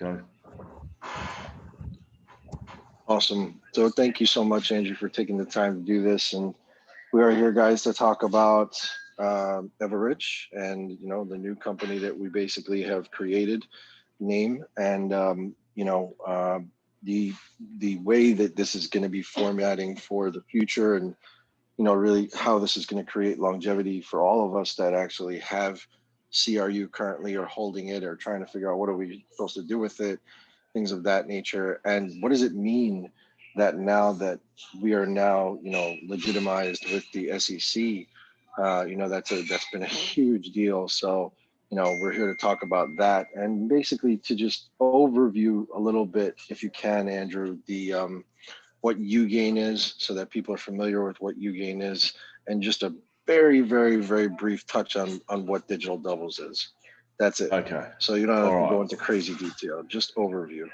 Go. Awesome. So thank you so much, Andrew, for taking the time to do this. And we are here, guys, to talk about EVORICH and, you know, the new company that we basically have created, name, and, the way that this is going to be formatting for the future, and, you know, really how this is going to create longevity for all of us that actually have CRU currently, or holding it, or trying to figure out what are we supposed to do with it, things of that nature. And what does it mean that now that we are now, you know, legitimized with the SEC, you know, that's been a huge deal. So, you know, we're here to talk about that, and basically to just overview a little bit, if you can, Andrew, the what UGAIN is, so that people are familiar with what UGAIN is, and just a very, very, very brief touch on what digital doubles is. That's it. Okay. So you don't have All to go right. into crazy detail, just overview.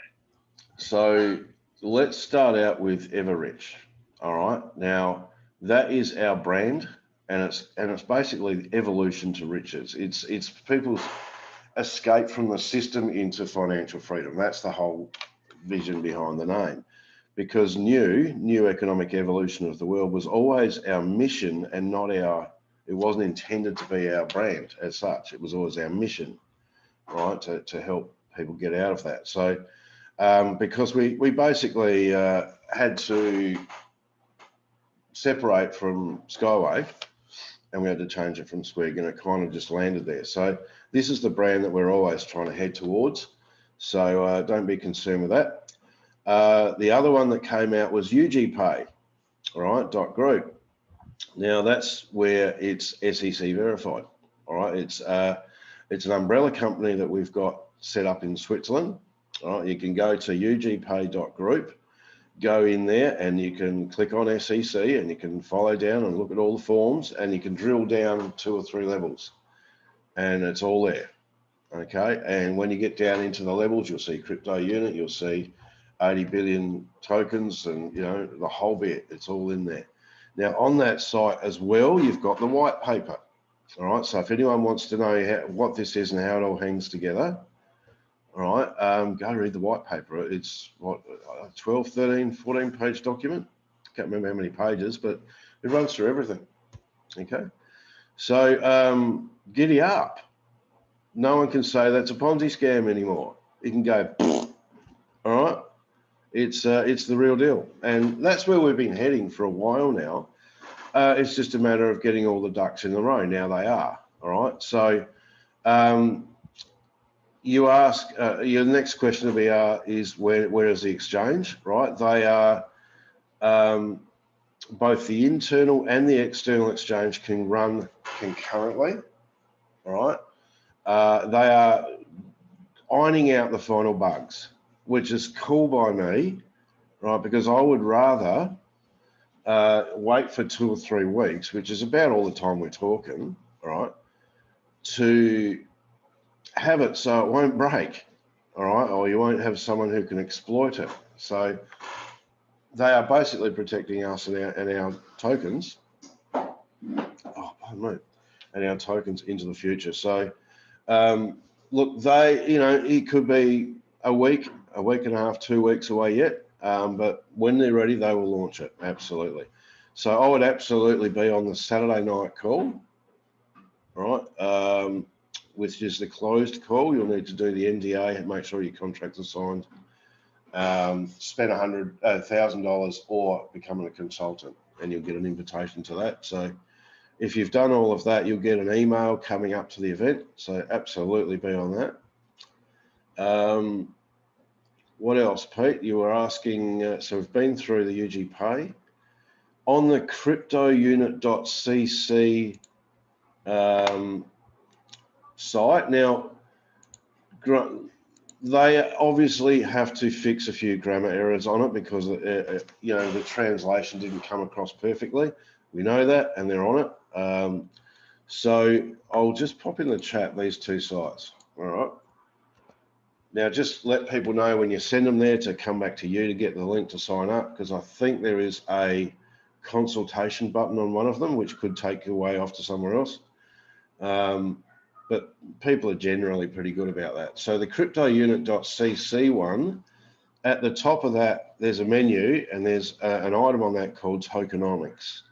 So let's start out with EVORICH. All right. Now that is our brand, and it's basically the evolution to riches. It's people's escape from the system into financial freedom. That's the whole vision behind the name. Because new economic evolution of the world was always our mission, and not our. It wasn't intended to be our brand as such. It was always our mission, right, to help people get out of that. So because we basically had to separate from Skyway, and we had to change it from Squig, and it kind of just landed there. So this is the brand that we're always trying to head towards. So don't be concerned with that. The other one that came out was UGPay, all right, .group. Now that's where it's SEC verified, all right. It's an umbrella company that we've got set up in Switzerland. All right, you can go to ugpay.group, go in there, and you can click on SEC, and you can follow down and look at all the forms, and you can drill down 2 or 3 levels, and it's all there. Okay, and when you get down into the levels, you'll see crypto unit, you'll see 80 billion tokens, and you know, the whole bit, it's all in there. Now on that site as well, you've got the white paper. All right, so if anyone wants to know what this is and how it all hangs together, all right, go read the white paper. It's what, 12, 13, 14 page document. Can't remember how many pages, but it runs through everything. Okay, so giddy up. No one can say that's a Ponzi scam anymore. You can go, all right. It's the real deal, and that's where we've been heading for a while now. It's just a matter of getting all the ducks in a row. Now they are, all right. So you ask, your next question to be is where is the exchange, right? They are both the internal and the external exchange can run concurrently, all right. They are ironing out the final bugs, which is cool by me, right? Because I would rather wait for 2 or 3 weeks, which is about all the time we're talking, right, to have it so it won't break, all right, or you won't have someone who can exploit it. So they are basically protecting us and our tokens. Oh, pardon me, and our tokens into the future. So look, they, you know, it could be a week and a half, 2 weeks away yet, but when they're ready, they will launch it, absolutely. So I would absolutely be on the Saturday night call, right, which is the closed call. You'll need to do the NDA and make sure your contracts are signed, spend $100,000 or becoming a consultant, and you'll get an invitation to that. So if you've done all of that, you'll get an email coming up to the event. So absolutely be on that. What else, Pete? You were asking, so we've been through the UGPay. On the cryptounit.cc site, now, they obviously have to fix a few grammar errors on it because, you know, the translation didn't come across perfectly. We know that, and they're on it. So I'll just pop in the chat these 2 sites, all right? Now, just let people know when you send them there to come back to you to get the link to sign up, because I think there is a consultation button on one of them, which could take you way off to somewhere else. but people are generally pretty good about that. So the cryptounit.cc one, at the top of that, there's a menu and there's an item on that called tokenomics.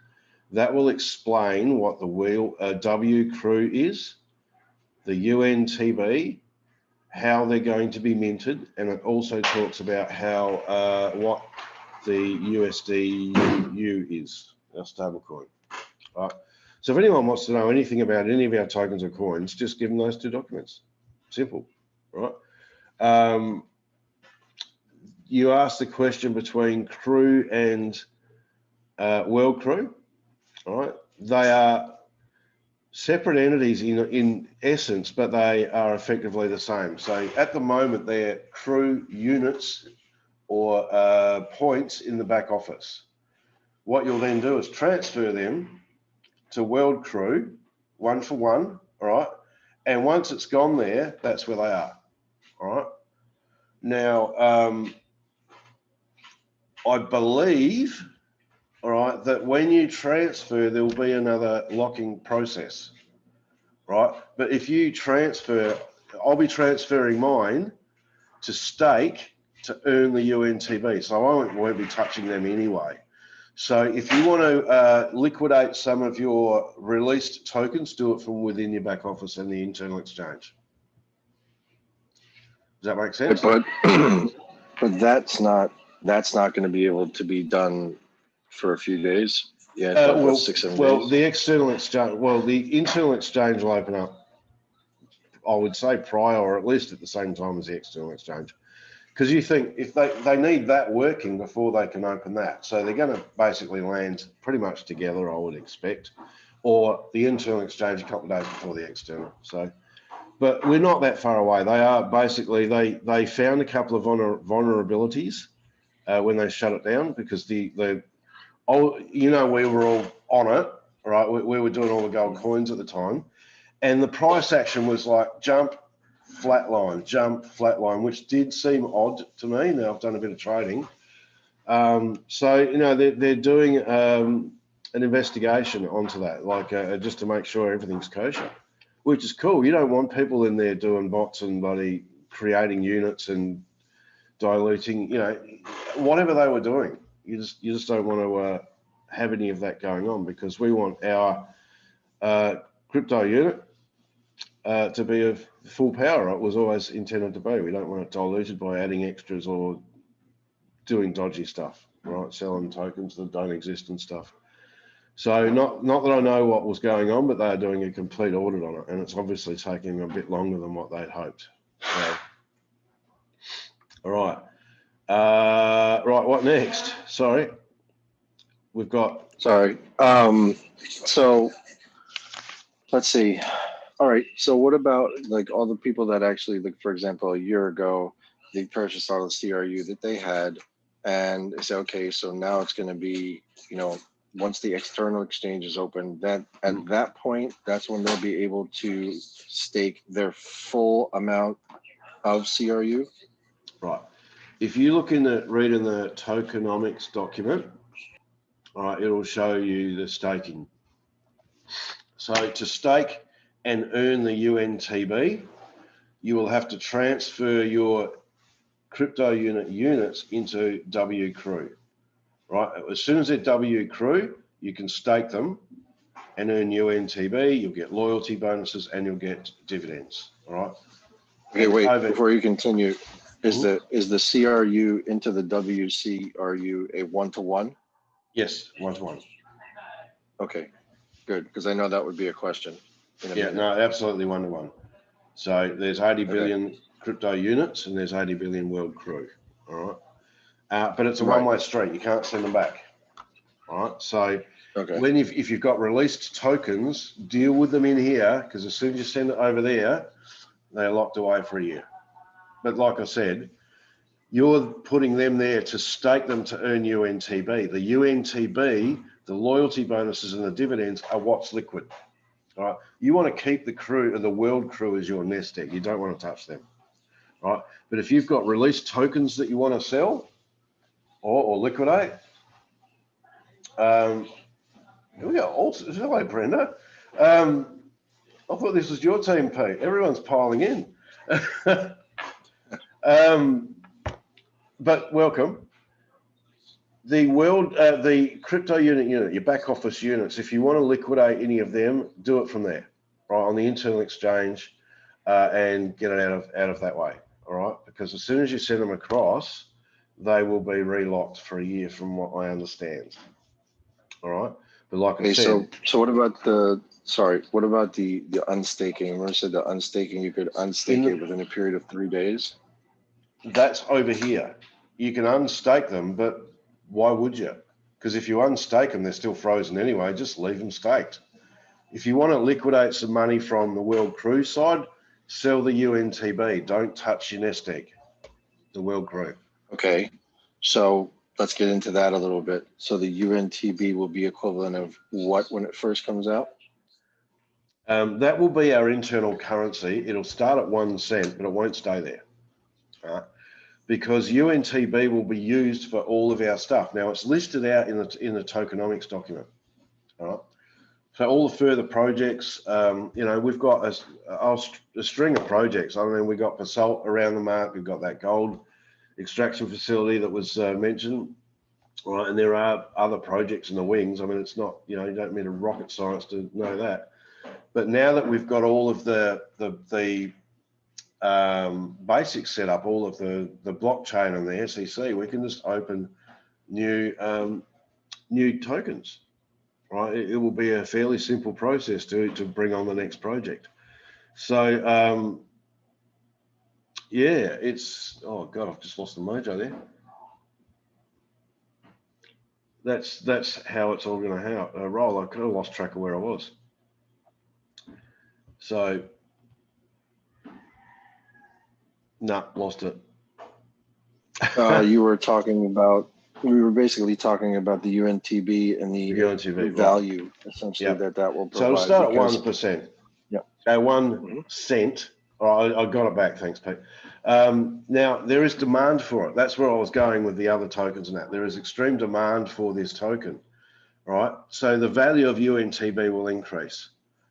That will explain what the W crew is, the UNTB, how they're going to be minted, and it also talks about how what the USDU is, our stablecoin. Right. So if anyone wants to know anything about any of our tokens or coins, just give them those two documents. Simple, right? You asked the question between crew and world crew, all right? They are separate entities in essence, but they are effectively the same. So at the moment, they're crew units or points in the back office. What you'll then do is transfer them to world crew, one for one, all right? And once it's gone there, that's where they are, all right? Now, I believe, all right, that when you transfer, there'll be another locking process, right? But if you transfer, I'll be transferring mine to stake to earn the UNTB, so I won't be touching them anyway. So if you want to liquidate some of your released tokens, do it from within your back office and the internal exchange. Does that make sense? But that's not going to be able to be done for a few days. Yeah, well, 6 7 well, days. the external exchange, the internal exchange will open up, I would say prior or at least at the same time as the external exchange. Because you think if they need that working before they can open that. So they're going to basically land pretty much together, I would expect, or the internal exchange a couple of days before the external. So, but we're not that far away. They are basically, they found a couple of vulnerabilities when they shut it down because we were all on it, right? We were doing all the gold coins at the time. And the price action was like jump, flatline, which did seem odd to me. Now I've done a bit of trading. So, they're doing an investigation onto that, like just to make sure everything's kosher, which is cool. You don't want people in there doing bots and bloody creating units and diluting, whatever they were doing. You just don't want to have any of that going on because we want our crypto unit to be of full power. It was always intended to be. We don't want it diluted by adding extras or doing dodgy stuff, right? Selling tokens that don't exist and stuff. So not that I know what was going on, but they're doing a complete audit on it, and it's obviously taking a bit longer than what they'd hoped. So, all right. Right, what next? Sorry. We've got... Sorry. So let's see. All right. So what about like all the people that actually, like for example, a year ago, they purchased all the CRU that they had, and they say, okay, so now it's going to be, once the external exchange is open, that at that point, that's when they'll be able to stake their full amount of CRU. Right. If you look read in the tokenomics document, all right, it'll show you the staking. So to stake and earn the UNTB, you will have to transfer your crypto units into W crew, right? As soon as they're W crew, you can stake them and earn UNTB. You'll get loyalty bonuses and you'll get dividends, all right? Okay, wait, before you continue, is the CRU into the WCRU a 1-to-1? Yes, 1-to-1. Okay, good, because I know that would be a question. Yeah, no, absolutely 1-to-1. So there's 80 billion crypto units and there's 80 billion world crew, all right? But it's a one-way street. You can't send them back, all right? So if you've got released tokens, deal with them in here because as soon as you send it over there, they're locked away for a year. But like I said, you're putting them there to stake them to earn UNTB. The UNTB, the loyalty bonuses and the dividends are what's liquid. All right. You want to keep the crew, the world crew as your nest egg. You don't want to touch them. All right. But if you've got released tokens that you want to sell or liquidate, here we go. Also, hello, Brenda. I thought this was your team, Pete. Everyone's piling in. But welcome. The crypto unit, your back office units, if you want to liquidate any of them, do it from there, right, on the internal exchange, and get it out of that way, all right? Because as soon as you send them across, they will be relocked for a year, from what I understand. All right, but like I said, so what about the unstaking? Remember, I said the unstaking, you could unstake it within a period of 3 days. That's over here. You can unstake them, but why would you? Because if you unstake them, they're still frozen anyway. Just leave them staked. If you want to liquidate some money from the World Crew side, sell the UNTB. Don't touch your nest egg, the World Crew. Okay, so let's get into that a little bit. So the UNTB will be equivalent of what when it first comes out? That will be our internal currency. It'll start at 1 cent, but it won't stay there. Because UNTB will be used for all of our stuff. Now it's listed out in the tokenomics document. All right. So all the further projects, we've got a string of projects. I mean, we've got basalt around the mark. We've got that gold extraction facility that was mentioned. All right, and there are other projects in the wings. I mean, it's not, you don't need a rocket science to know that. But now that we've got all of the basic setup, all of the blockchain and the SEC, we can just open new tokens, right? It will be a fairly simple process to bring on the next project. So yeah, it's, oh God, I've just lost the mojo there. That's how it's all going to roll. I could have lost track of where I was. So, lost it. We were basically talking about the UNTB and the UNTB value, right, essentially, that will provide. So it'll start at 1%. Yeah. So 1 cent. All right, I got it back. Thanks, Pete. Now, there is demand for it. That's where I was going with the other tokens and that. There is extreme demand for this token, right? So the value of UNTB will increase.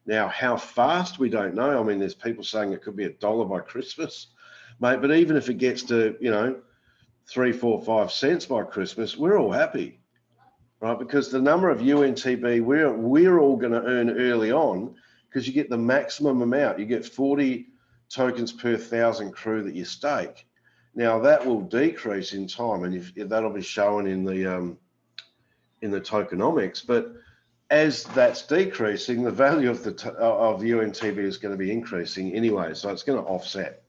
Now, how fast, we don't know. I mean, there's people saying it could be $1 by Christmas, mate. But even if it gets to, 3, 4, 5 cents by Christmas, we're all happy, right? Because the number of UNTB we're all going to earn early on, because you get the maximum amount. You get 40 tokens per 1,000 crew that you stake. Now that will decrease in time, and that'll be shown in the tokenomics. But as that's decreasing, the value of UNTB is going to be increasing anyway, so it's going to offset.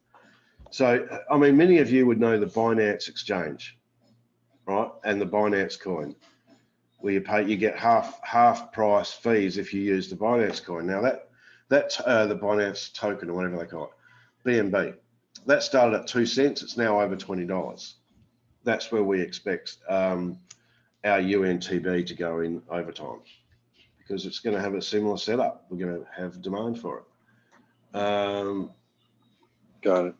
So, I mean, many of you would know the Binance exchange, right? And the Binance coin, where you get half price fees if you use the Binance coin. Now that's the Binance token, or whatever they call it, BNB. That started at 2 cents. It's now over $20. That's where we expect our UNTB to go in over time, because it's going to have a similar setup. We're going to have demand for it. Got it.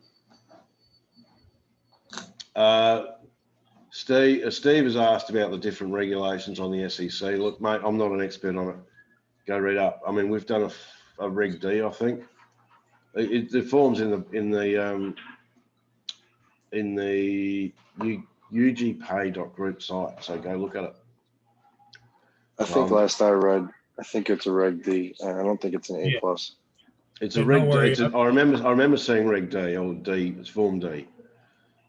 Steve has asked about the different regulations on the SEC. Look, mate, I'm not an expert on it. Go read up. I mean, we've done a Reg D, I think. The form's in the ugpay.group site, so go look at it. I think last I read, I think it's a Reg D. I don't think it's an A+. Yeah. It's a Reg D. I remember seeing Reg D or D. It's Form D.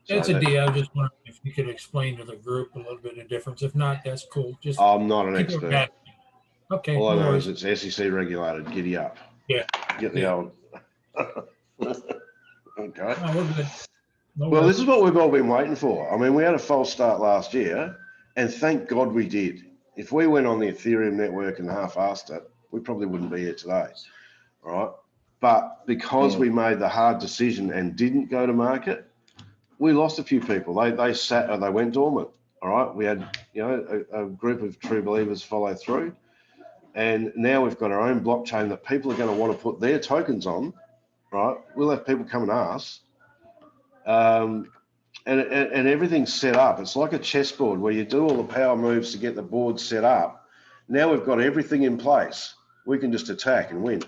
So it's a D. I just wondered if you could explain to the group a little bit of difference. If not, that's cool. Just I'm not an expert. Okay. All I know is it's SEC regulated. Giddy up. Yeah. Get the old. Okay. No, we're good. Well, this is what we've all been waiting for. I mean, we had a false start last year, and thank God we did. If we went on the Ethereum network and half-assed it, we probably wouldn't be here today, all right? But because we made the hard decision and didn't go to market, we lost a few people. They sat, or they went dormant, all right? We had, a group of true believers follow through, and now we've got our own blockchain that people are going to want to put their tokens on, right? We'll have people come and ask. And everything's set up. It's like a chessboard where you do all the power moves to get the board set up. Now we've got everything in place. We can just attack and win.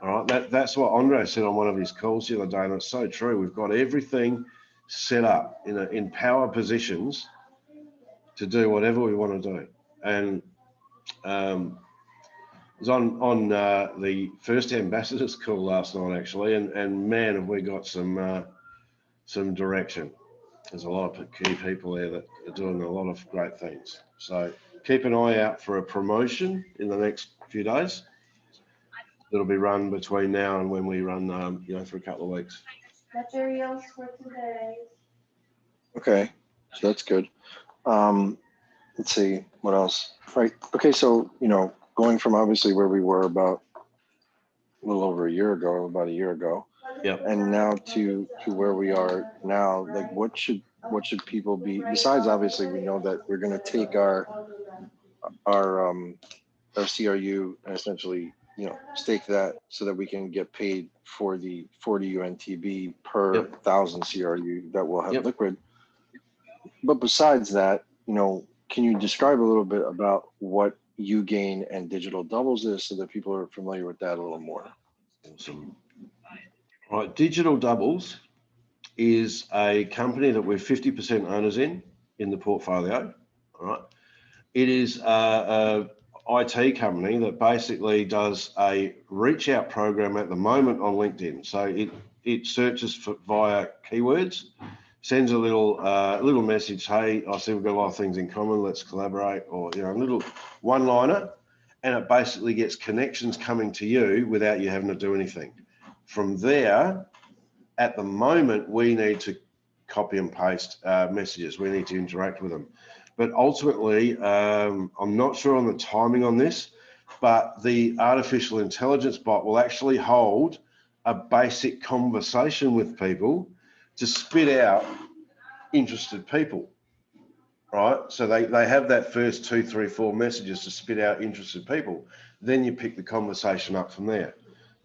All right, that's what Andre said on one of his calls the other day, and it's so true. We've got everything set up in power positions to do whatever we want to do. And I was on the first ambassadors call last night actually, and man, have we got some direction. There's a lot of key people there that are doing a lot of great things. So keep an eye out for a promotion in the next few days. That'll be run between now and when we run, for a couple of weeks. Materials for today. Okay, so that's good. Let's see what else. Right. Okay, so going from obviously where we were about a little over a year ago, Yep. and now to where we are now, like what should people be, besides obviously we know that we're going to take our CRU and essentially stake that so that we can get paid for the 40 UNTB per 1,000 CRU that will have liquid. But besides that, can you describe a little bit about what UGain and Digital Doubles is so that people are familiar with that a little more? Awesome. All right, Digital Doubles is a company that we're 50% owners in the portfolio. All right. It is a IT company that basically does a reach out program at the moment on LinkedIn. So it searches via keywords, sends a little message, hey, I see we've got a lot of things in common, let's collaborate, or a little one-liner, and it basically gets connections coming to you without you having to do anything. From there, at the moment, we need to copy and paste messages. We need to interact with them. But ultimately, I'm not sure on the timing on this, but the artificial intelligence bot will actually hold a basic conversation with people to spit out interested people, right? So they have that first 2, 3, 4 messages to spit out interested people. Then you pick the conversation up from there.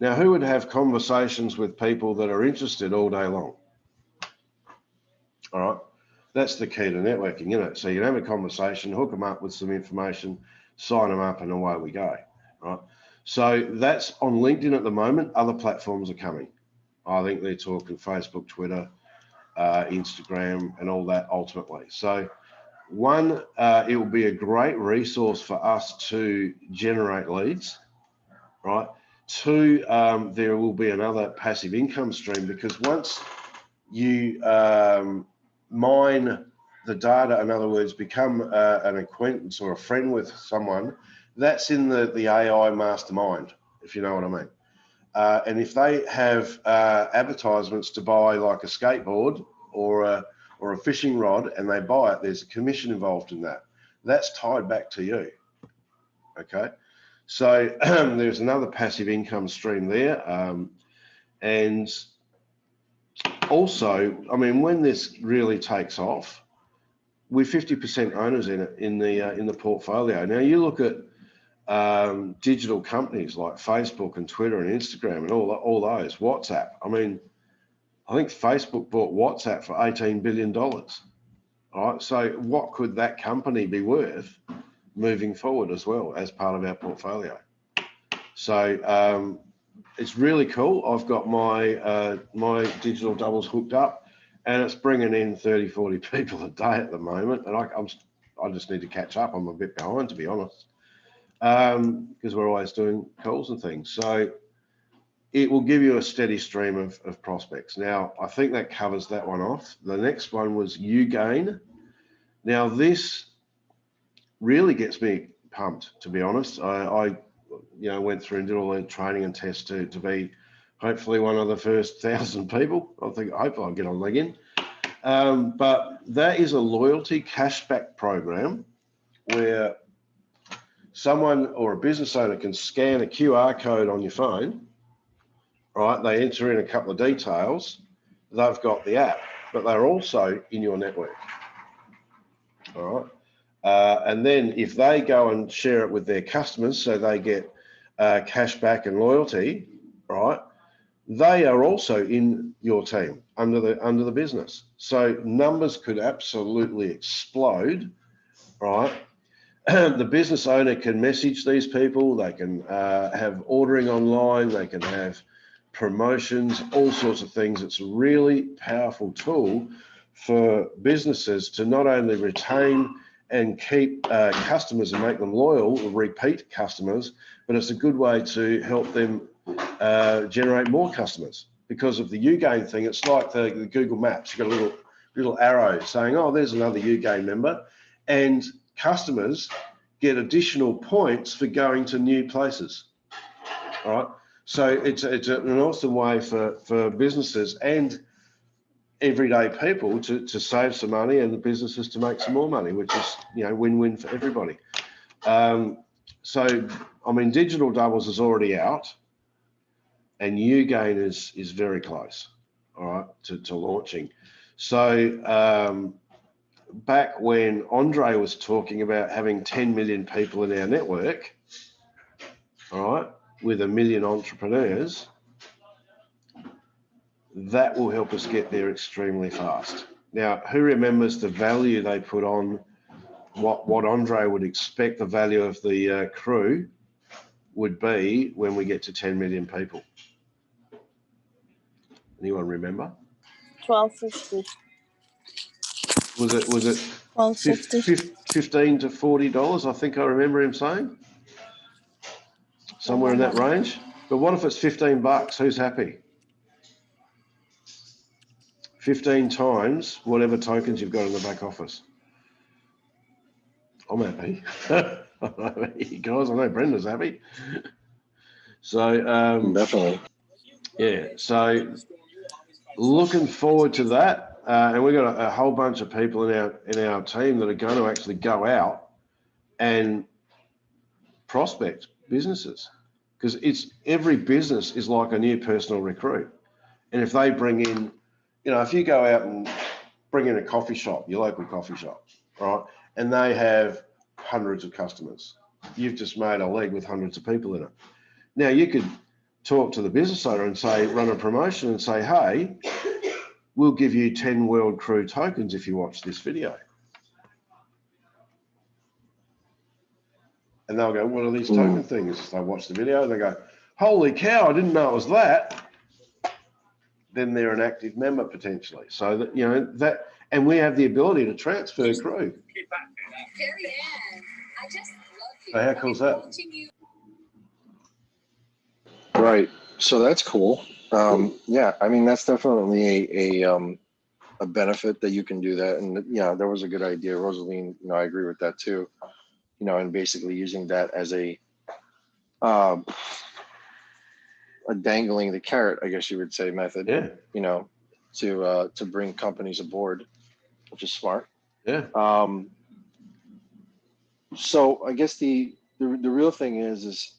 Now, who would have conversations with people that are interested all day long? All right. That's the key to networking, isn't it? So you can have a conversation, hook them up with some information, sign them up, and away we go, right? So that's on LinkedIn at the moment. Other platforms are coming. I think they're talking Facebook, Twitter, Instagram, and all that ultimately. So one, it will be a great resource for us to generate leads, right? Two, there will be another passive income stream because once you mine the data, in other words, become an acquaintance or a friend with someone, that's in the AI mastermind, if you know what I mean. And if they have advertisements to buy like a skateboard or a fishing rod and they buy it, there's a commission involved in that. That's tied back to you, okay? So there's another passive income stream there. And also, I mean, when this really takes off, we're 50% owners in it in the portfolio. Now you look at digital companies like Facebook and Twitter and Instagram and all those, WhatsApp. I mean, I think Facebook bought WhatsApp for $18 billion. All right, so what could that company be worth moving forward as well as part of our portfolio? So it's really cool. I've got my Digital Doubles hooked up and it's bringing in 30, 40 people a day at the moment. And I just need to catch up. I'm a bit behind, to be honest, because we're always doing calls and things. So it will give you a steady stream of prospects. Now, I think that covers that one off. The next one was UGain. Now, this really gets me pumped, to be honest. I went through and did all the training and tests to be hopefully one of the first 1,000 people. Hopefully I'll get on LinkedIn. But that is a loyalty cashback program where someone or a business owner can scan a QR code on your phone, right? They enter in a couple of details. They've got the app, but they're also in your network, all right? And then if they go and share it with their customers, so they get cashback and loyalty, right? They are also in your team under the business. So numbers could absolutely explode, right? the business owner can message these people, they can have ordering online, they can have promotions, all sorts of things. It's a really powerful tool for businesses to not only retain and keep customers and make them loyal, repeat customers, but it's a good way to help them generate more customers. Because of the UGain thing, it's like the Google Maps. You've got a little arrow saying, oh, there's another UGain member. And customers get additional points for going to new places. All right. So it's an awesome way for businesses and everyday people to save some money and the businesses to make some more money, which is, you know, win-win for everybody. So, I mean, Digital Doubles is already out and UGain is very close, all right, to launching. So back when Andre was talking about having 10 million people in our network, all right, with 1 million entrepreneurs, that will help us get there extremely fast. Now, who remembers the value they put on what Andre would expect the value of the crew would be when we get to 10 million people? Anyone remember? 12.50. Was it 12.50. $15 to $40? I think I remember him saying somewhere in that range. But what if it's 15 bucks? Who's happy? 15 times whatever tokens you've got in the back office. I'm happy. Guys, I know Brenda's happy. So Definitely. yeah, so looking forward to that. And we've got a whole bunch of people in our team that are going to actually go out and prospect businesses, because every business is like a new personal recruit. And if they bring in, you know, if you go out and bring in a coffee shop, your local coffee shop, right, and they have hundreds of customers, you've just made a leg with hundreds of people in it. Now you could talk to the business owner and say, run a promotion and say, hey, we'll give you 10 World Crew tokens if you watch this video. And they'll go, what are these token things? They watch the video and they go, holy cow, I didn't know it was that. Then they're an active member potentially. So that, you know, that, and we have the ability to transfer crew. So how cool is that? Right. So that's cool. Yeah, I mean, that's definitely a benefit that you can do that. And yeah, there was a good idea, Rosaline. You know, I agree with that too. You know, and basically using that as a dangling the carrot, I guess you would say, method. Yeah. You know, to bring companies aboard, which is smart. Yeah. So I guess the real thing is,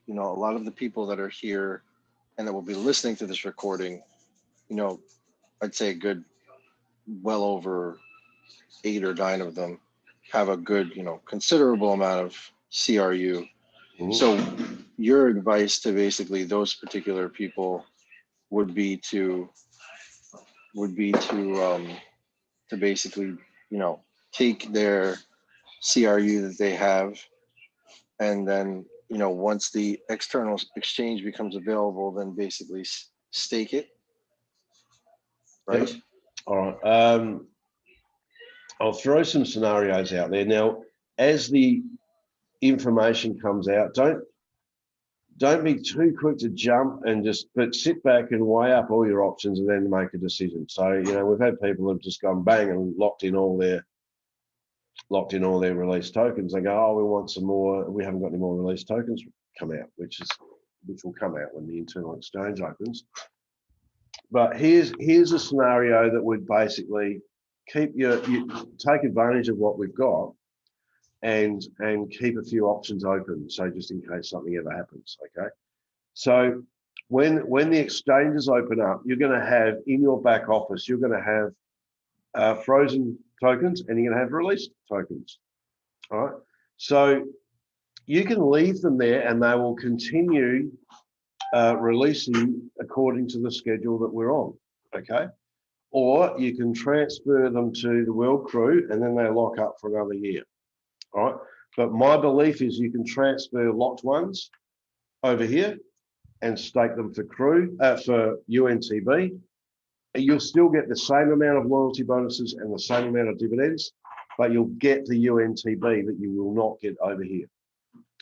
you know, a lot of the people that are here and that will be listening to this recording, you know, I'd say a good, well over 8 or 9 of them have a good, you know, considerable amount of CRU. Ooh. So your advice to basically those particular people would be to basically, you know, take their CRU that they have, and then, you know, once the external exchange becomes available, then basically stake it. Right. Yep. All right. I'll throw some scenarios out there now. As the information comes out, don't be too quick to jump and but sit back and weigh up all your options and then make a decision. So, you know, we've had people who've just gone bang and locked in all their release tokens. They go, oh, we want some more. We haven't got any more release tokens come out, which will come out when the internal exchange opens. But here's a scenario that would basically keep you take advantage of what we've got and keep a few options open. So just in case something ever happens, okay? So when the exchanges open up, you're going to have in your back office, you're going to have frozen tokens and you're going to have released tokens. All right. So you can leave them there and they will continue releasing according to the schedule that we're on. Okay. Or you can transfer them to the World Crew and then they lock up for another year. All right. But my belief is you can transfer locked ones over here and stake them for for UNTB. You'll still get the same amount of loyalty bonuses and the same amount of dividends, but you'll get the UNTB that you will not get over here.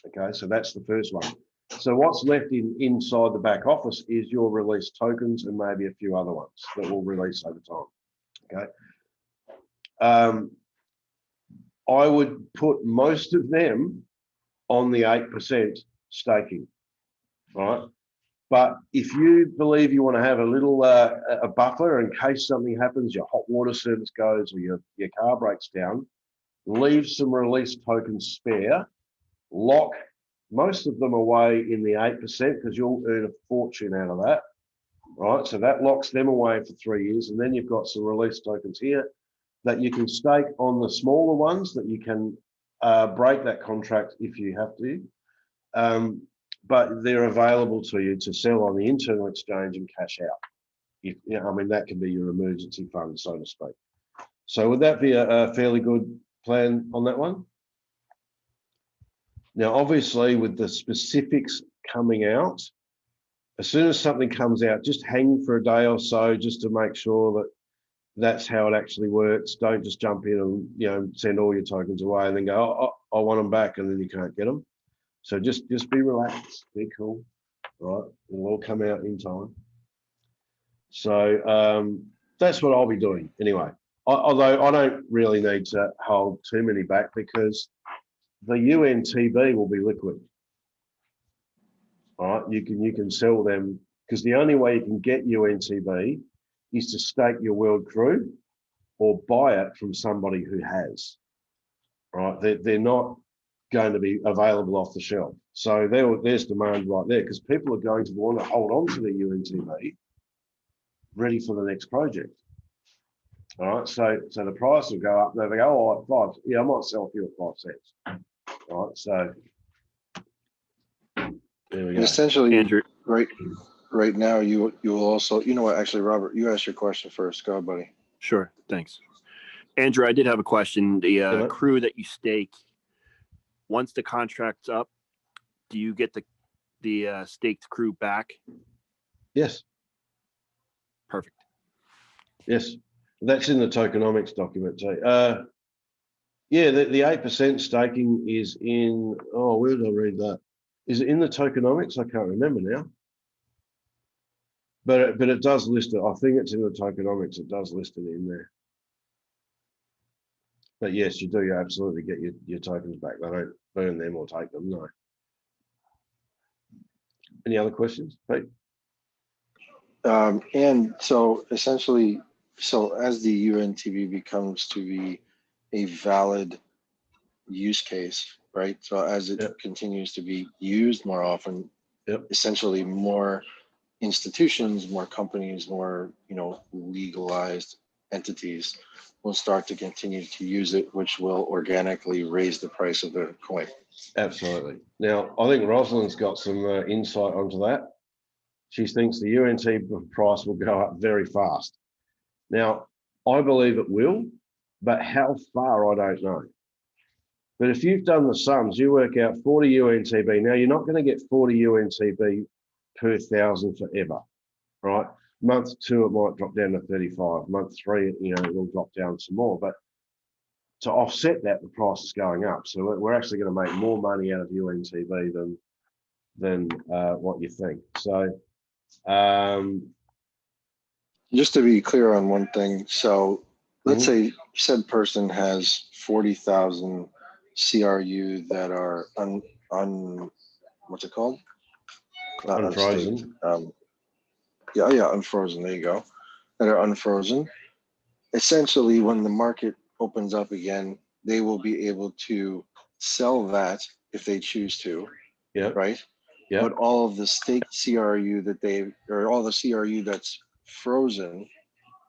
Okay, so that's the first one. So what's left inside the back office is your release tokens and maybe a few other ones that will release over time. Okay. I would put most of them on the 8% staking, right? But if you believe you want to have a little a buffer in case something happens, your hot water service goes or your car breaks down, leave some release tokens spare, lock most of them away in the 8% because you'll earn a fortune out of that, right? So that locks them away for 3 years, and then you've got some release tokens here that you can stake on the smaller ones that you can break that contract if you have to. But they're available to you to sell on the internal exchange and cash out. I mean, that can be your emergency fund, so to speak. So would that be a fairly good plan on that one? Now, obviously, with the specifics coming out, as soon as something comes out, just hang for a day or so just to make sure that that's how it actually works. Don't just jump in and send all your tokens away and then go, oh, I want them back, and then you can't get them. So just be relaxed, be cool, right? It'll all come out in time. So that's what I'll be doing anyway. Although I don't really need to hold too many back because the UNTB will be liquid. All right, you can sell them because the only way you can get UNTB is to stake your world crew or buy it from somebody who has. Right, they're not going to be available off the shelf. So there's demand right there because people are going to want to hold on to their UNTB ready for the next project. All right, so the price will go up. They go, oh, 5. Yeah, I might sell a few at 5 cents. All right, so there we go. Essentially, Andrew. Right now, you will also, you know what? Actually, Robert, you asked your question first. Go ahead, buddy. Sure, thanks. Andrew, I did have a question. The crew that you stake, once the contract's up, do you get the staked crew back? Yes. Perfect. Yes, that's in the tokenomics document too. Yeah, the 8% staking is in, where did I read that? Is it in the tokenomics? I can't remember now. But it does list it. I think it's in the tokenomics. It does list it in there. But yes, you do. You absolutely get your tokens back. They don't burn them or take them. No. Any other questions, Pete? And so essentially, as the UNTB becomes to be a valid use case, right? So as it continues to be used more often, essentially more institutions, more companies, more legalized entities will start to continue to use it, which will organically raise the price of the coin. Absolutely. Now, I think Rosalind's got some insight onto that. She thinks the UNT price will go up very fast. Now, I believe it will, but how far, I don't know. But if you've done the sums, you work out 40 UNTB. Now, you're not going to get 40 UNTB per 1,000 forever, right? Month 2, it might drop down to 35. Month 3, it'll drop down some more. But to offset that, the price is going up. So we're actually going to make more money out of UNTB than what you think. So just to be clear on one thing, so let's say said person has 40,000 CRU that are what's it called? Not unfrozen. Unfrozen. There you go. That are unfrozen. Essentially, when the market opens up again, they will be able to sell that if they choose to. Yeah. Right. Yeah. But all of the staked CRU all the CRU that's frozen,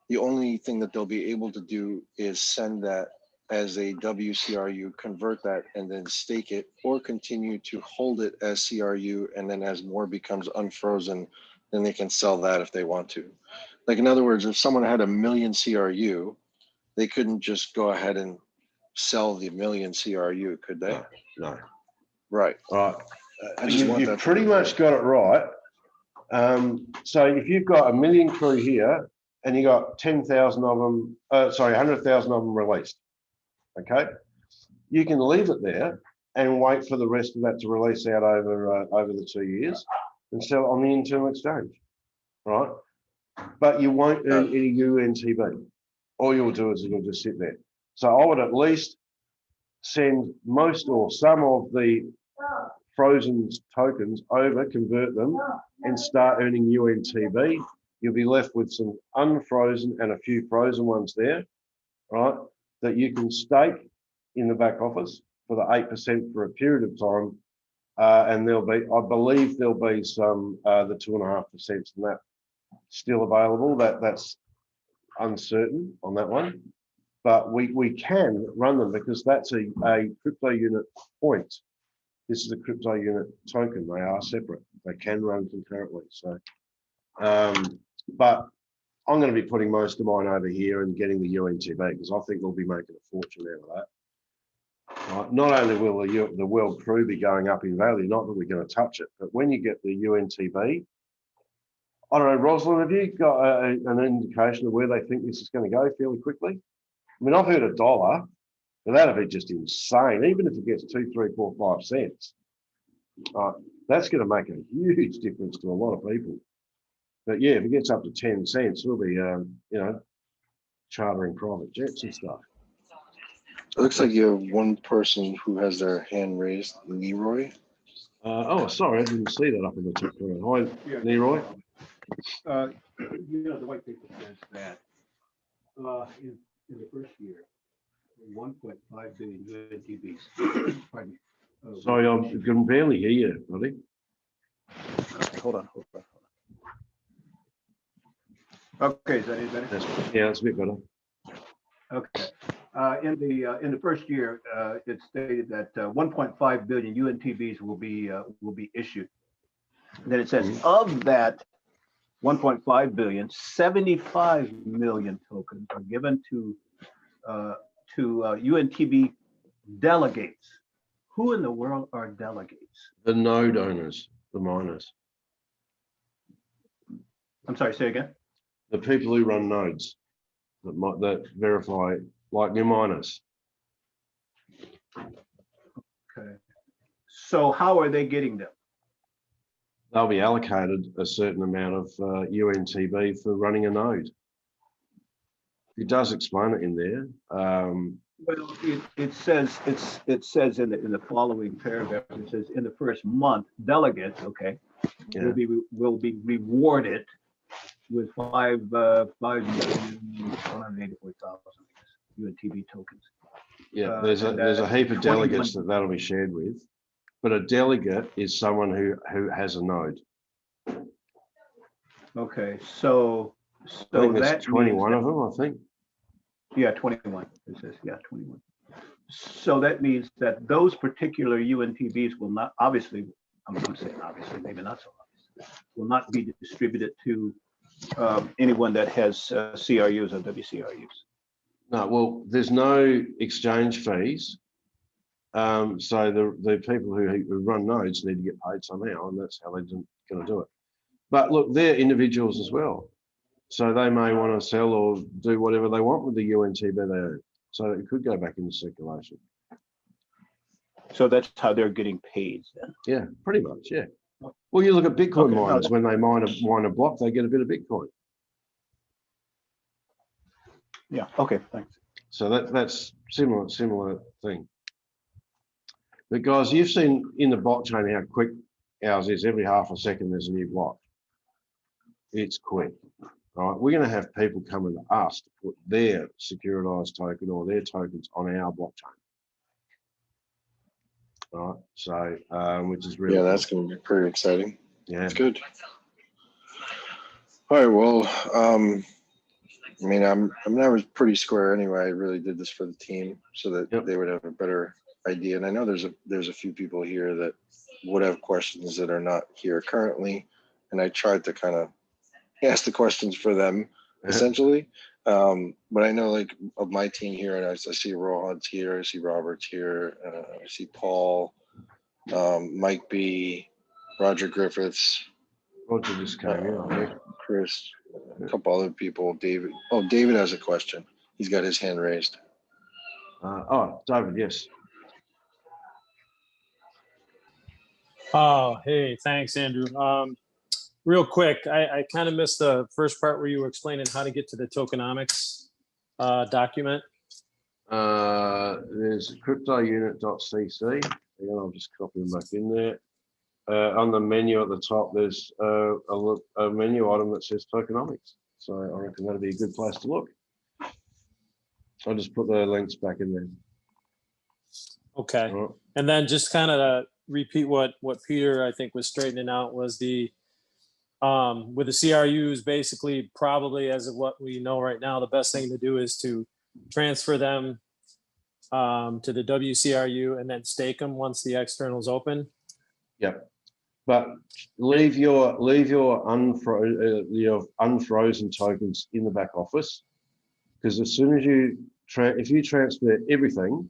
the only thing that they'll be able to do is send that as a WCRU, convert that, and then stake it, or continue to hold it as CRU, and then as more becomes unfrozen, then they can sell that if they want to. Like, in other words, if someone had 1 million CRU, they couldn't just go ahead and sell the million CRU, could they? No. Right. All right. I just want You've that. pretty much got it right. So if you've got 1 million crew here and you got 10,000 of them, 100,000 of them released, okay, you can leave it there and wait for the rest of that to release out over the 2 years and sell it on the internal exchange, right? But you won't earn any UNTB. All you'll do is it'll just sit there. So I would at least send most or some of the frozen tokens over, convert them, and start earning UNTB. You'll be left with some unfrozen and a few frozen ones there, right? That you can stake in the back office for the 8% for a period of time. And there'll be, I believe there'll be some, the 2.5% and that still available. That's uncertain on that one. But we can run them because that's a crypto unit point. This is a crypto unit token. They are separate. They can run concurrently. So, but I'm going to be putting most of mine over here and getting the UNTB because I think we'll be making a fortune out of that. Right? Not only will the world crew be going up in value, not that we're going to touch it, but when you get the UNTB, I don't know, Rosalind, have you got an indication of where they think this is going to go fairly quickly? I mean, I've heard $1. But that'd be just insane. Even if it gets 2, 3, 4, 5 cents, that's going to make a huge difference to a lot of people. But yeah, if it gets up to 10 cents, we'll be, chartering private jets and stuff. It looks like you have one person who has their hand raised, Leroy. Sorry, I didn't see that up in the top corner. Hi, Leroy. The white paper says that in the first year, 1.5 billion UNTBs. Pardon me. Sorry, I can barely hear you, buddy. Hold on. Okay, is that it? Yeah, that's a bit better. Okay. In the first year, it stated that 1.5 billion UNTBs will be issued. Then it says of that 1.5 billion, 75 million tokens are given to UNTB delegates. Who in the world are delegates? The node owners, the miners. I'm sorry, say again. The people who run nodes that verify, like your miners. Okay. So how are they getting them? They'll be allocated a certain amount of UNTB for running a node. It does explain it in there. Well, it says in the following paragraph. It says in the first month, delegates, okay, will be rewarded with 5,184,000 UNTB tokens. Yeah, there's a heap of delegates that'll be shared with, but a delegate is someone who has a node. Okay, so I think there's 21 of them, I think. Yeah, 21. It says, yeah, 21. So that means that those particular UNTBs will not, obviously, I'm saying obviously, maybe not so obviously, will not be distributed to anyone that has CRUs or WCRUs. No, well, there's no exchange fees. So the people who run nodes need to get paid somehow, and that's how they're going to do it. But look, they're individuals as well. So they may want to sell or do whatever they want with the UNTB they own. So it could go back into circulation. So that's how they're getting paid then? Yeah, pretty much, yeah. Well, you look at Bitcoin miners, when they mine a block, they get a bit of Bitcoin. Yeah, okay, thanks. So that's similar thing. But guys, you've seen in the blockchain how quick ours is. Every half a second there's a new block. It's quick. Right, we're going to have people coming to us to put their securitized token or their tokens on our blockchain. Right, so which is really that's going to be pretty exciting. Yeah, it's good. All right, well, I mean, I was pretty square anyway. I really did this for the team so that they would have a better idea. And I know there's a few people here that would have questions that are not here currently, and I tried to kind of ask the questions for them essentially. But I know like of my team here, and I see Rohan's here, I see Robert's here, I see Paul, Mike B, Roger Griffiths, Roger just came in, I think. Chris, a couple other people, David. Oh, David has a question. He's got his hand raised. Oh, David, yes. Oh, hey, thanks, Andrew. Real quick, I kind of missed the first part where you were explaining how to get to the tokenomics document. There's cryptounit.cc. Hang on, I'll just copy them back in there. On the menu at the top, there's a menu item that says tokenomics. So I reckon that'd be a good place to look. I'll just put the links back in there. Okay. All right. And then just kind of repeat what Peter, I think, was straightening out was the, with the CRUs, basically, probably as of what we know right now, the best thing to do is to transfer them to the WCRU and then stake them once the external's open. Yep. But leave your unfrozen tokens in the back office, because as soon as if you transfer everything,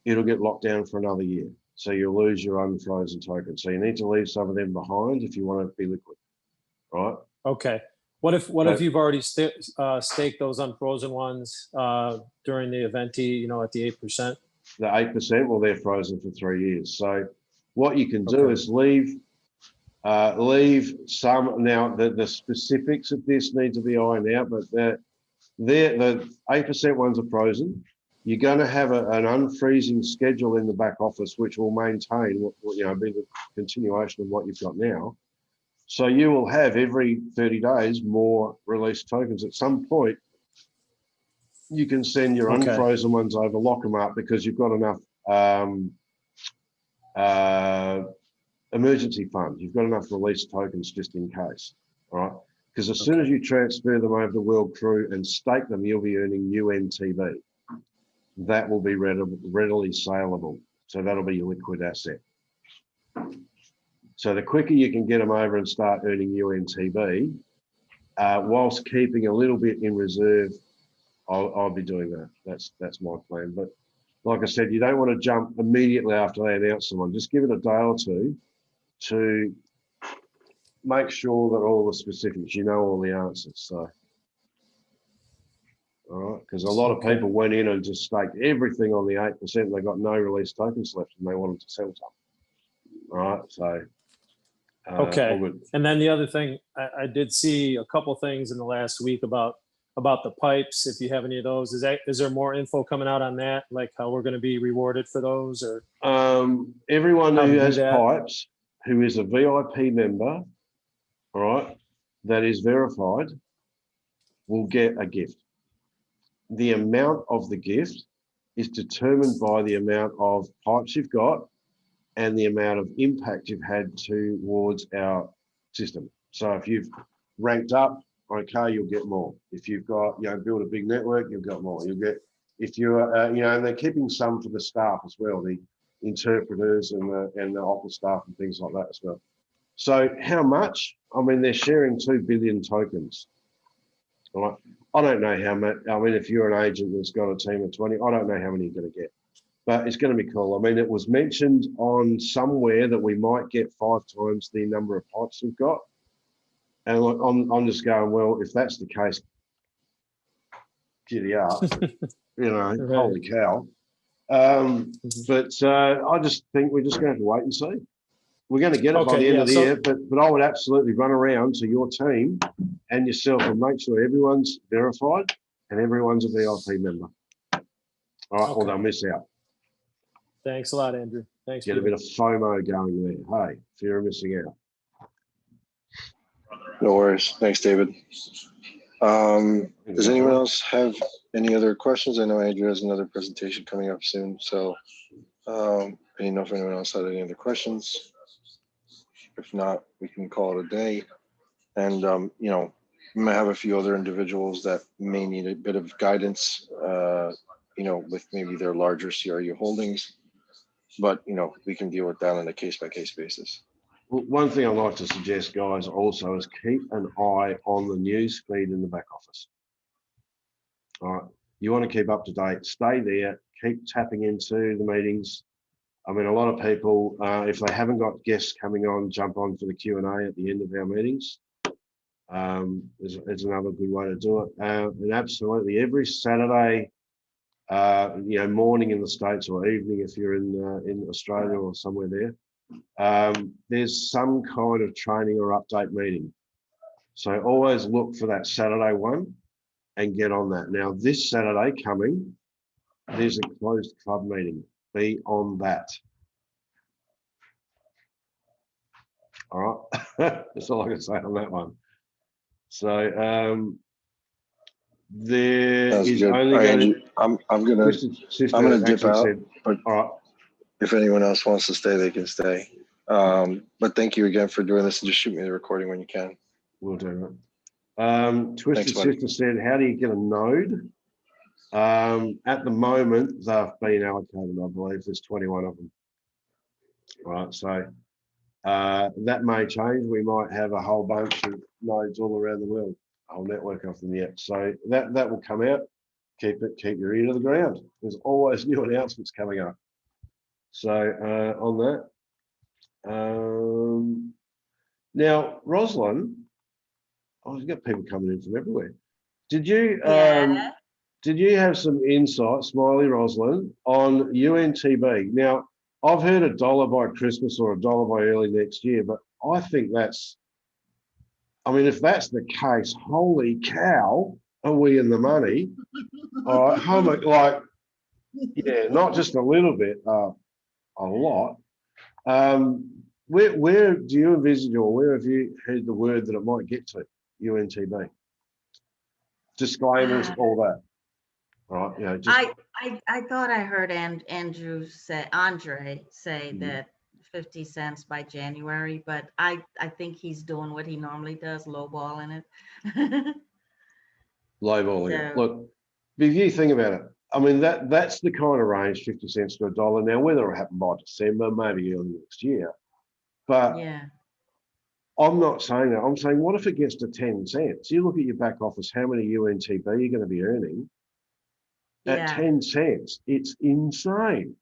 it'll get locked down for another year. So you'll lose your unfrozen tokens. So you need to leave some of them behind if you want to be liquid, right? Okay. What if you've already staked those unfrozen ones during the eventee, at the 8%? The 8%, well, they're frozen for 3 years. So what you can do is leave some. Now the specifics of this need to be ironed out, but the 8% ones are frozen. You're going to have an unfreezing schedule in the back office, which will maintain be the continuation of what you've got now. So you will have every 30 days more released tokens. At some point, you can send your unfrozen ones over, lock them up, because you've got enough emergency fund. You've got enough released tokens just in case, all right? Because as soon as you transfer them over the World Crew and stake them, you'll be earning UNTB. That will be readily saleable. So that'll be your liquid asset. So the quicker you can get them over and start earning UNTB, whilst keeping a little bit in reserve, I'll be doing that. That's my plan. But like I said, you don't want to jump immediately after they announce someone. Just give it a day or two to make sure that all the specifics, all the answers. So, all right, because a lot of people went in and just staked everything on the 8%. And they got no release tokens left, and they wanted to sell some. All right, so. Okay. And then the other thing, I did see a couple things in the last week about the pipes. If you have any of those, is there more info coming out on that? Like how we're going to be rewarded for those, or? Everyone who has pipes, who is a VIP member, all right, that is verified, will get a gift. The amount of the gift is determined by the amount of pipes you've got and the amount of impact you've had towards our system. So if you've ranked up, okay, you'll get more. If you've got, built a big network, you'll get more. You'll get, if you're, and they're keeping some for the staff as well, the interpreters and the office staff and things like that as well. So how much? I mean, they're sharing 2 billion tokens. All right. I don't know how much. I mean, if you're an agent that's got a team of 20, I don't know how many you're going to get. But it's going to be cool. I mean, it was mentioned on somewhere that we might get 5 times the number of pipes we've got. And look, I'm just going, well, if that's the case, giddy up, Right. Holy cow. But I just think we're just going to have to wait and see. We're going to get it by the end of the year, but I would absolutely run around to your team and yourself and make sure everyone's verified and everyone's a VIP member. All right, or they'll miss out. Thanks a lot, Andrew. Thanks. Get a bit of FOMO going there. Hey, fear of missing out. No worries. Thanks, David. Does anyone else have any other questions? I know Andrew has another presentation coming up soon. So I didn't know if anyone else had any other questions. If not, we can call it a day. And, we might have a few other individuals that may need a bit of guidance, with maybe their larger CRU holdings. But, we can deal with that on a case-by-case basis. Well, one thing I'd like to suggest, guys, also is keep an eye on the news feed in the back office. All right. You want to keep up to date, stay there, keep tapping into the meetings. I mean, a lot of people, if they haven't got guests coming on, jump on for the Q&A at the end of our meetings. It's another good way to do it. And absolutely every Saturday, morning in the States or evening if you're in Australia or somewhere there, there's some kind of training or update meeting. So always look for that Saturday one and get on that. Now, this Saturday coming, there's a closed club meeting. Be on that. All right. That's all I can say on that one. So there Sounds is good. only All right, going Andrew, I'm gonna dip out. said, But all right. if anyone else wants to stay, they can stay. But thank you again for doing this, and just shoot me the recording when you can. We'll do that. Twisted Thanks, buddy. Sister said, how do you get a node? At the moment, they've been allocated, I believe there's 21 of them. Right, so that may change. We might have a whole bunch of nodes all around the world, a whole network of them yet. So that will come out. Keep your ear to the ground. There's always new announcements coming up. So on that. Now, Rosalind, I've got people coming in from everywhere. Did you have some insight, Smiley Rosalind, on UNTB? Now, I've heard $1 by Christmas or $1 by early next year, but I think if that's the case, holy cow, are we in the money? All right, how much, not just a little bit, a lot. Where do you envisage, or where have you heard the word that it might get to, UNTB? Disclaimers, all that. Right, I thought I heard Andre say that 50 cents by January, but I think he's doing what he normally does, lowballing it. Lowballing it. Look, if you think about it, I mean, that's the kind of range, 50 cents to $1. Now, whether it'll happen by December, maybe early next year, but yeah, I'm not saying that. I'm saying, what if it gets to 10 cents? You look at your back office, how many UNTB you're going to be earning at 10 cents. It's insane.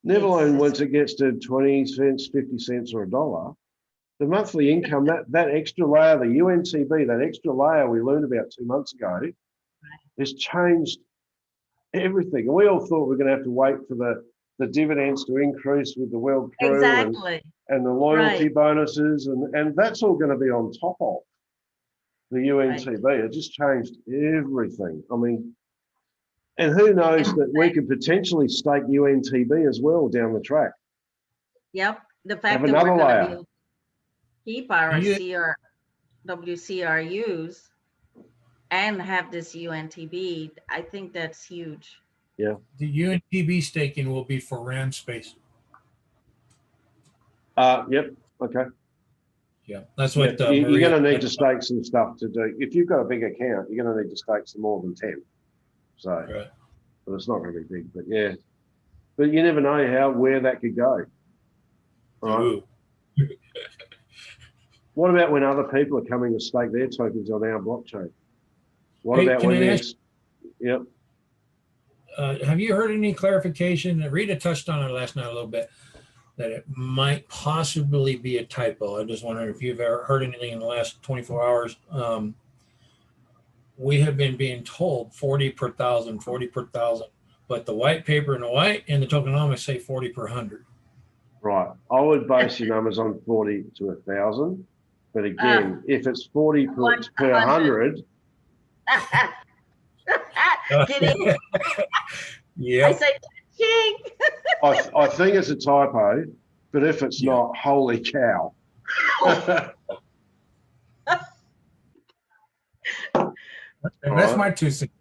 Never alone once it gets to 20 cents, 50 cents, or $1. The monthly income, that extra layer, the UNTB, that extra layer we learned about 2 months ago, has changed everything. And we all thought we were going to have to wait for the dividends to increase with the World Crew and the loyalty bonuses, and that's all going to be on top of the UNTB. It just changed everything. I mean, and who knows that we could potentially stake UNTB as well down the track. Yep. The fact that we're going to keep our WCRUs and have this UNTB, I think that's huge. Yeah. The UNTB staking will be for RAM space. Yep. Okay. Yeah, that's what you're going to need to stake some stuff to do. If you've got a big account, you're going to need to stake some more than 10. So, but it's not going to be big. But yeah, but you never know where that could go. Right. What about when other people are coming to stake their tokens on our blockchain? What about when there's? Yep. Have you heard any clarification? Rita touched on it last night a little bit, that it might possibly be a typo. I'm just wondering if you've ever heard anything in the last 24 hours. We have been being told 40 per thousand, 40 per thousand, but the white paper and the white and the tokenomics say 40 per 100. Right. I would base your numbers on 40 to 1,000. But again, if it's 40 per 100. Yeah. I say, king. I think it's a typo, but if it's not, holy cow. That's my 2 cents.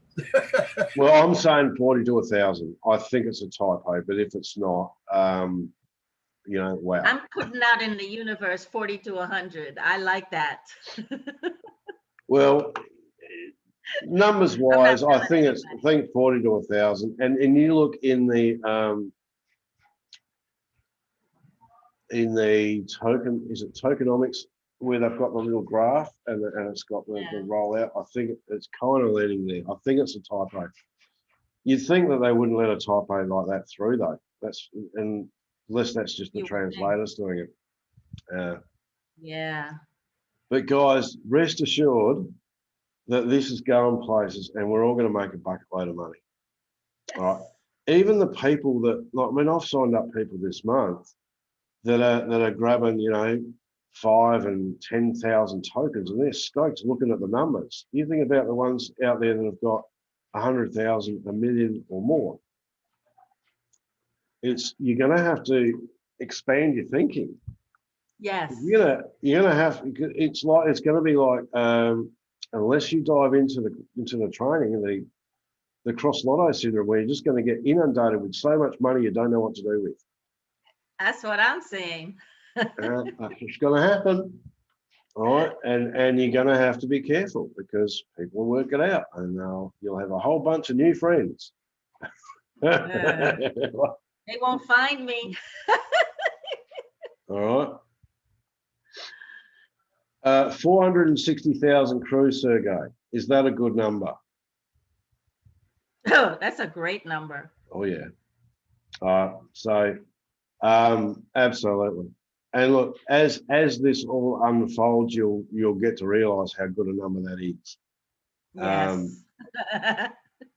Well, I'm saying 40 to 1,000. I think it's a typo, but if it's not, wow. I'm putting out in the universe 40 to 100. I like that. Well, numbers wise, I think 40 to 1,000. And you look in the token, is it tokenomics where they've got the little graph and it's got the rollout. I think it's kind of leading there. I think it's a typo. You'd think that they wouldn't let a typo like that through though. Unless that's just the translators doing it. Yeah. But guys, rest assured that this is going places and we're all going to make a bucket load of money. All right. Even the people that, like, I mean, I've signed up people this month that are grabbing, 5 and 10,000 tokens, and they're stoked looking at the numbers. You think about the ones out there that have got 100,000, 1 million or more. You're going to have to expand your thinking. Yes. You're gonna have. It's going to be like unless you dive into the training and the cross lotto syndrome, where you're just going to get inundated with so much money you don't know what to do with. That's what I'm saying. It's going to happen, all right? And you're going to have to be careful because people will work it out, and you'll have a whole bunch of new friends. They won't find me. All right. 460,000 crew, Sergey. Is that a good number? Oh, that's a great number. Oh yeah. So absolutely. And look, as this all unfolds, you'll get to realise how good a number that is. Yes.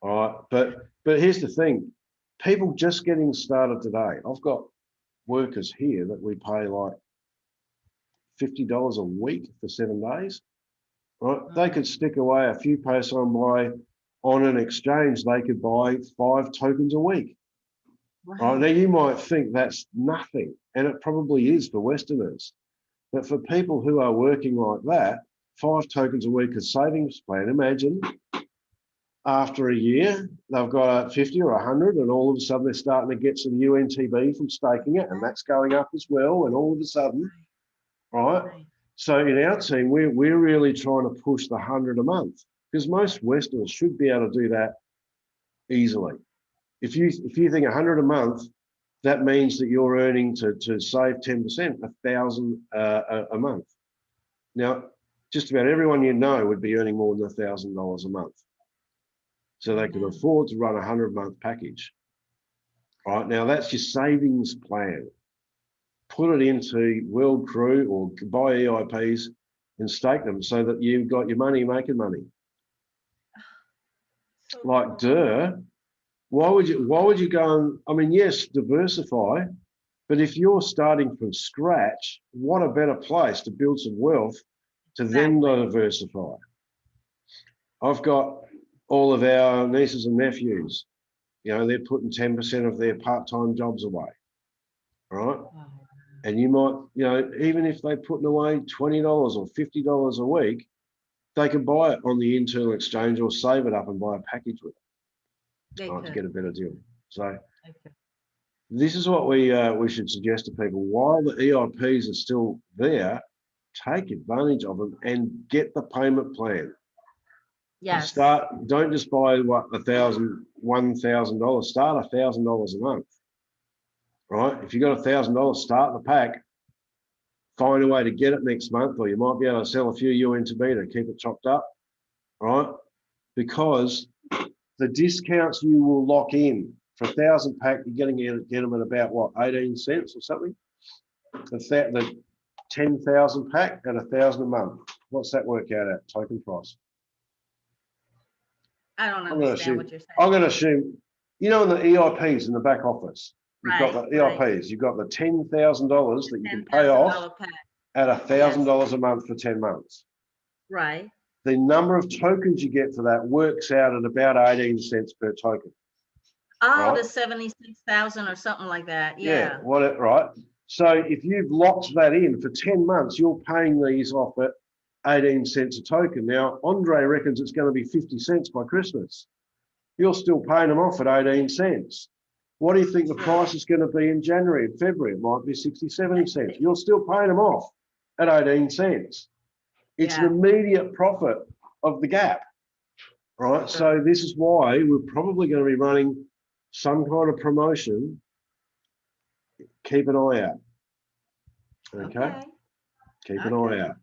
All right, but here's the thing: people just getting started today. I've got workers here that we pay like $50 a week for 7 days. Right? They could stick away a few posts on an exchange. They could buy 5 tokens a week. Right? Now you might think that's nothing, and it probably is for Westerners. But for people who are working like that, 5 tokens a week as savings plan. Imagine after a year they've got 50 or 100, and all of a sudden they're starting to get some UNTB from staking it, and that's going up as well. And all of a sudden, right? So in our team, we're really trying to push the 100 a month, because most Westerners should be able to do that easily. If you think 100 a month, that means that you're earning to save 10%, 1,000 a month. Now, just about everyone you know would be earning more than $1,000 a month, so they can afford to run a 100-month package. All right, now that's your savings plan. Put it into World Crew or buy EIPs and stake them so that you've got your money making money. Like, why would you go and, I mean, yes, diversify, but if you're starting from scratch, what a better place to build some wealth to then diversify. I've got all of our nieces and nephews, they're putting 10% of their part-time jobs away, right? And you might, even if they're putting away $20 or $50 a week, they can buy it on the internal exchange or save it up and buy a package with it to get a better deal. So this is what we should suggest to people. While the EIPs are still there, take advantage of them and get the payment plan. Yes. Don't just buy $1,000. Start $1,000 a month. Right? If you got $1,000, start the pack. Find a way to get it next month, or you might be able to sell a few UNTB to keep it chopped up. Right? Because the discounts you will lock in for 1,000 pack, you're getting get them at about what, 18 cents or something. The 10,000 pack at 1,000 a month. What's that work out at token price? I don't understand what you're saying. I'm going to assume, in the EIPs in the back office, you've got the EIPs, you've got the $10,000 that you can pay off at $1,000 a month for 10 months. Right. The number of tokens you get for that works out at about 18 cents per token. Oh, the 76,000 or something like that. Yeah. Right. So if you've locked that in for 10 months, you're paying these off at 18 cents a token. Now, Andre reckons it's going to be 50 cents by Christmas. You're still paying them off at 18 cents. What do you think the price is going to be in January and February? It might be 60, 70 cents. You're still paying them off at 18 cents. It's an immediate profit of the gap, right? So this is why we're probably going to be running some kind of promotion. Keep an eye out. Okay? Keep an eye out.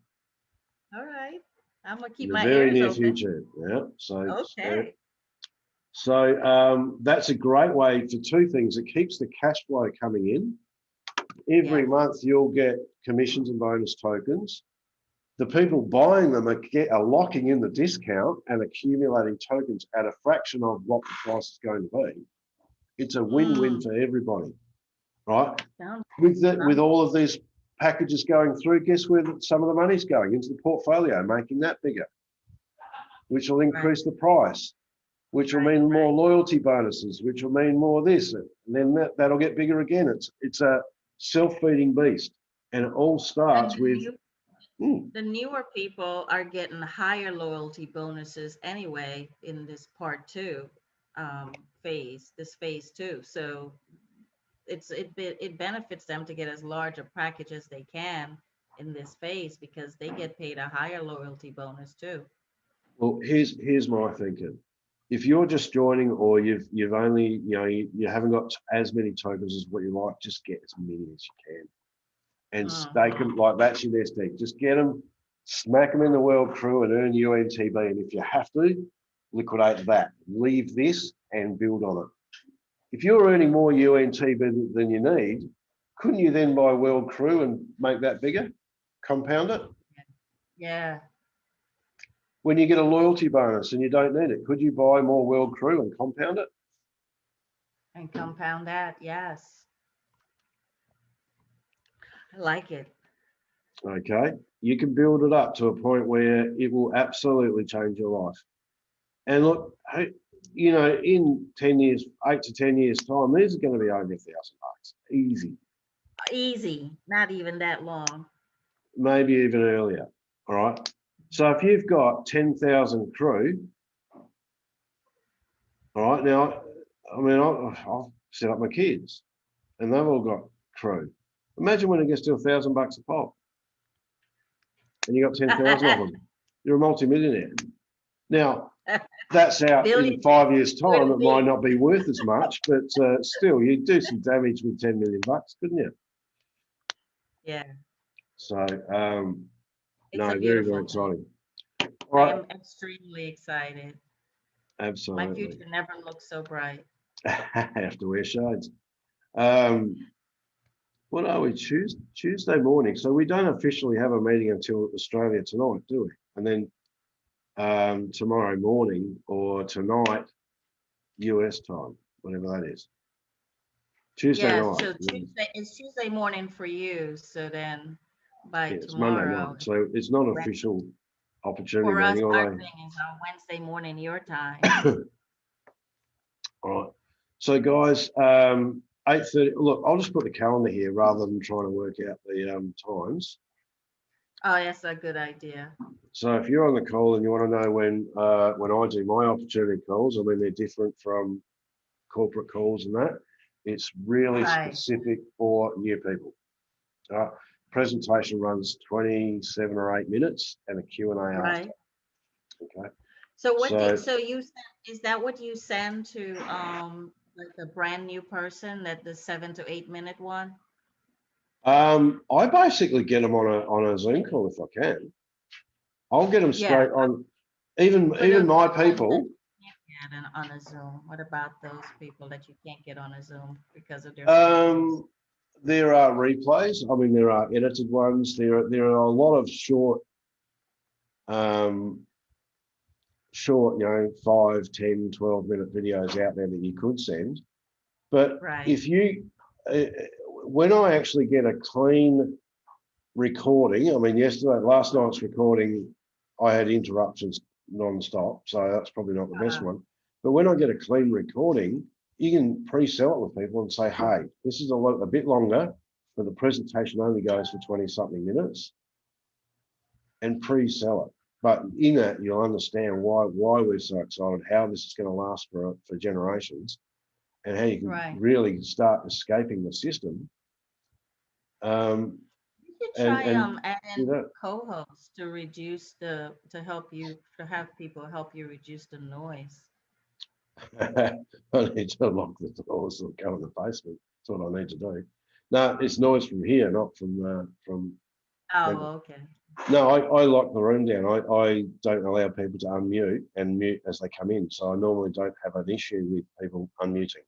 I'm gonna in keep the my very ears near open. future. Yeah. Okay. So that's a great way for two things. It keeps the cash flow coming in. Every Yeah. month you'll get commissions and bonus tokens. The people buying them are locking in the discount and accumulating tokens at a fraction of what the price is going to be. It's a win-win for everybody, right? Sounds With all of these packages going through, guess where some of the money's going? Into the portfolio, making that bigger, which will increase the price, which will mean more loyalty bonuses, which will mean more this, and then that'll get bigger again. It's a self-feeding beast, and it all starts And with. the newer people are getting higher loyalty bonuses anyway in this part two phase, this phase two. So it benefits them to get as large a package as they can in this phase because they get paid a higher loyalty bonus too. Well, here's my thinking. If you're just joining, or you've only you haven't got as many tokens as what you like, just get as many as you can, and stake them like that's your nest egg. Just get them, smack them in the world crew, and earn UNTB. And if you have to, liquidate that. Leave this and build on it. If you're earning more UNTB than you need, couldn't you then buy world crew and make that bigger, compound it? Yeah. When you get a loyalty bonus and you don't need it, could you buy more world crew and compound it? And compound that, yes. I like it. Okay, you can build it up to a point where it will absolutely change your life. And look, in 10 years, 8 to 10 years time, these are going to be over $1,000, easy. Easy, not even that long. Maybe even earlier. All right. So if you've got 10,000 crew, all right, now, I mean, I'll set up my kids and they've all got crew. Imagine when it gets to $1,000 a pop and you got 10,000 of them. You're a multimillionaire. Now, that's out in 5 years' time. It might not be worth as much, but still, you'd do some damage with 10 million bucks, couldn't you? Yeah. So, It's no, a very, very beautiful exciting. thing. All right. I am extremely excited. Absolutely. My future never looked so bright. I have to wear shades. What are we? Tuesday morning. So we don't officially have a meeting until Australia tonight, do we? And then tomorrow morning or tonight, US time, whatever that is. Tuesday night. So it's Tuesday morning for you. So then by it's tomorrow. Monday night. So it's not official opportunity For us, meeting. our thing is on Wednesday morning, your time. All right. So guys, 8:30. Look, I'll just put the calendar here rather than trying to work out the times. Oh, that's a good idea. So if you're on the call and you want to know when I do my opportunity calls, I mean they're different from corporate calls and that. It's really specific for new people. Presentation runs 27 or 8 minutes and a Q&A after. Okay. So is that what you send to like a brand new person, that the 7 to 8 minute one? I basically get them on a Zoom call if I can. I'll get them straight on. Even my people. Get on a Zoom. What about those people that you can't get on a Zoom because of their? There are replays. I mean, there are edited ones. There are a lot of short, 5, 10, 12-minute videos out there that you could send. But if you, when I actually get a clean recording, I mean, last night's recording, I had interruptions non-stop, so that's probably not the best one. But when I get a clean recording, you can pre-sell it with people and say, hey, this is a bit longer, but the presentation only goes for 20-something minutes, and pre-sell it. But in that, you'll understand why we're so excited, how this is going to last for generations, and how you can really start escaping the system. You should try adding co-hosts to have people help you reduce the noise. I need to lock the doors or go in the basement. That's what I need to do. No, it's noise from here, not from. Oh, okay. No, I lock the room down. I don't allow people to unmute and mute as they come in. So I normally don't have an issue with people unmuting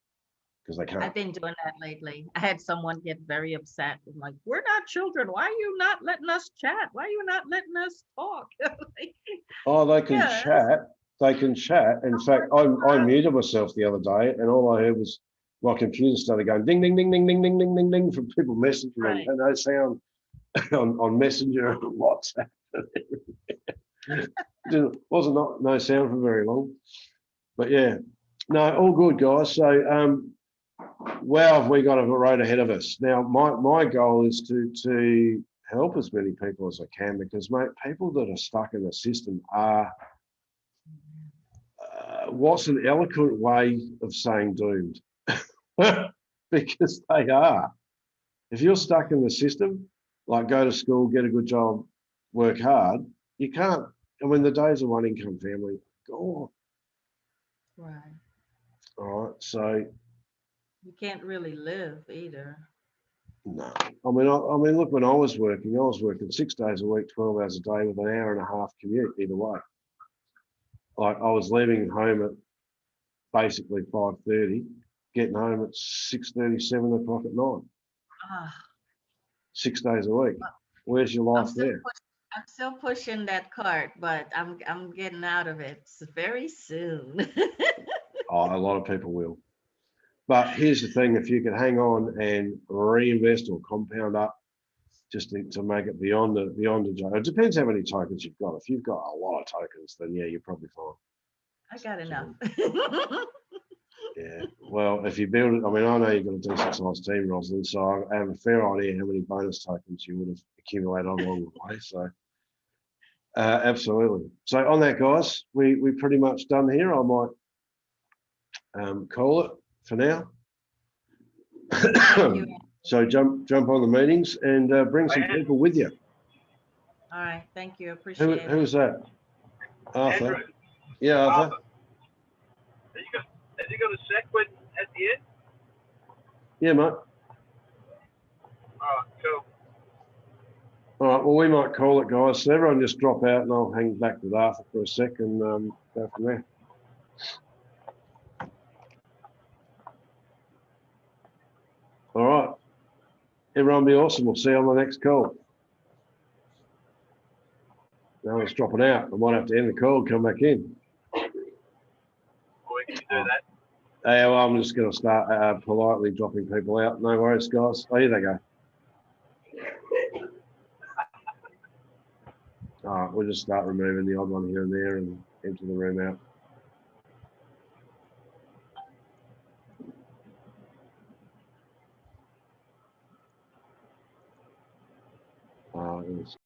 because they can't. I've been doing that lately. I had someone get very upset. Like, we're not children. Why are you not letting us chat? Why are you not letting us talk? Oh, they can Yes. chat. They can chat. In fact, I muted myself the other day, and all I heard was my computer started going ding, ding, ding, ding, ding, ding, ding, ding, ding from people messaging me. Right. And no sound on Messenger and WhatsApp. Wasn't no sound for very long. But yeah, no, all good, guys. So, wow, have we got a road ahead of us. Now, my goal is to help as many people as I can because, mate, people that are stuck in the system are, what's an eloquent way of saying doomed? Because they are. If you're stuck in the system, like go to school, get a good job, work hard, you can't. And when the days of one income family, go on. Right. All right. So You can't really live either. no. I mean, look, when I was working 6 days a week, 12 hours a day with an hour and a half commute either way. Like I was leaving home at basically 5:30, getting home at 6:30, 7 o'clock at night. Ah, 6 days a week. Where's your life there? I'm still pushing that cart, but I'm getting out of it very soon. Oh, a lot of people will. But here's the thing, if you can hang on and reinvest or compound up just to make it beyond the joke. It depends how many tokens you've got. If you've got a lot of tokens, then yeah, you're probably fine. I got enough. Yeah. Well, if you build it, I mean, I know you've got a decent sized team, Rosalind, so I have a fair idea how many bonus tokens you would have accumulated along the way. So absolutely. So on that, guys, we're pretty much done here. I might call it for now. So jump on the meetings and bring some people with you. All right, thank you. Appreciate it. Who's that? Arthur. Andrew. Yeah, Arthur. Are you going to sequin at the end? Yeah, mate. Oh, cool. All right. Well, we might call it, guys. So everyone just drop out, and I'll hang back with Arthur for a sec and go from there. All right. Everyone be awesome. We'll see you on the next call. No one's dropping out. I might have to end the call and come back in. Or we can do that. Hey, well, I'm just going to start politely dropping people out. No worries, guys. Oh, here they go. All right. We'll just start removing the odd one here and there and empty the room out.